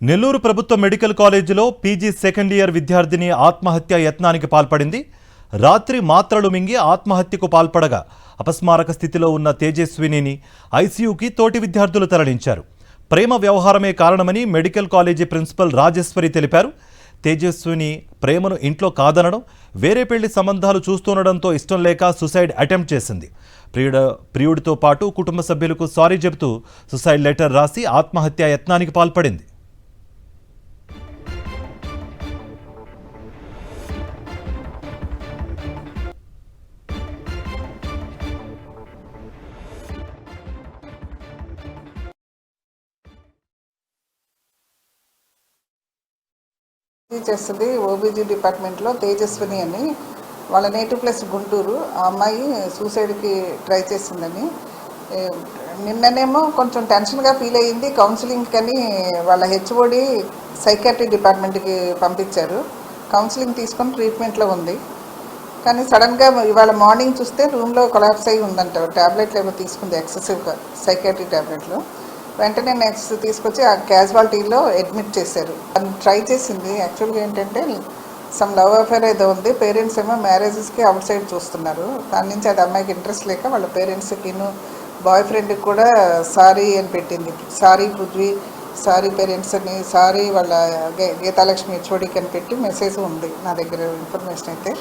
నెల్లూరు ప్రభుత్వ మెడికల్ కాలేజీలో PG second year విద్యార్థిని ఆత్మహత్య యత్నానికి పాల్పడింది. రాత్రి మాత్రలు మింగి ఆత్మహత్యకు పాల్పడగా అపస్మారక స్థితిలో ఉన్న తేజస్వినిని ఐసీయూకి తోటి విద్యార్థులు తరలించారు. ప్రేమ వ్యవహారమే కారణమని మెడికల్ కాలేజీ ప్రిన్సిపల్ రాజేశ్వరి తెలిపారు. తేజస్విని ప్రేమను ఇంట్లో కాదనడం, వేరే పెళ్లి సంబంధాలు చూస్తుండడంతో ఇష్టం లేక సూసైడ్ అటెంప్ట్ చేసింది. ప్రియుడితో పాటు కుటుంబ సభ్యులకు సారీ చెబుతూ సూసైడ్ లెటర్ రాసి ఆత్మహత్య యత్నానికి పాల్పడింది. చేస్తుంది ఓబీజీ డిపార్ట్మెంట్లో తేజస్విని అని, వాళ్ళ నేటివ్ ప్లేస్ గుంటూరు. ఆ అమ్మాయి సూసైడ్కి ట్రై చేసిందని నిన్ననేమో కొంచెం టెన్షన్గా ఫీల్ అయ్యింది. కౌన్సిలింగ్ అని వాళ్ళ హెచ్ఓడి సైకాట్రీ డిపార్ట్మెంట్కి పంపించారు. కౌన్సిలింగ్ తీసుకొని ట్రీట్మెంట్లో ఉంది. కానీ సడన్గా ఇవాళ మార్నింగ్ చూస్తే రూమ్లో కొలాప్స్ అయ్యి ఉందంట. ట్యాబ్లెట్లు ఏమో తీసుకుంది, ఎక్సెసివ్గా సైకాట్రీ ట్యాబ్లెట్లు. వెంటనే నెక్స్ట్ తీసుకొచ్చి ఆ క్యాజువాలిటీలో అడ్మిట్ చేశారు. అది ట్రై చేసింది. యాక్చువల్గా ఏంటంటే సమ్ లవ్ అఫేర్ ఏదో ఉంది. పేరెంట్స్ ఏమో మ్యారేజెస్కి అవుట్ సైడ్ చూస్తున్నారు. దాని నుంచి అది అమ్మాయికి ఇంట్రెస్ట్ లేక వాళ్ళ పేరెంట్స్కి బాయ్ ఫ్రెండ్కి కూడా సారీ అని పెట్టింది. సారీ పృథ్వీ, సారీ పేరెంట్స్ అని, సారీ వాళ్ళ గీతాలక్ష్మి హెచ్ఓడికి అని పెట్టి మెసేజ్ ఉంది నా దగ్గర. ఇన్ఫర్మేషన్ అయితే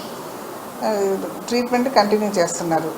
ట్రీట్మెంట్ కంటిన్యూ చేస్తున్నారు.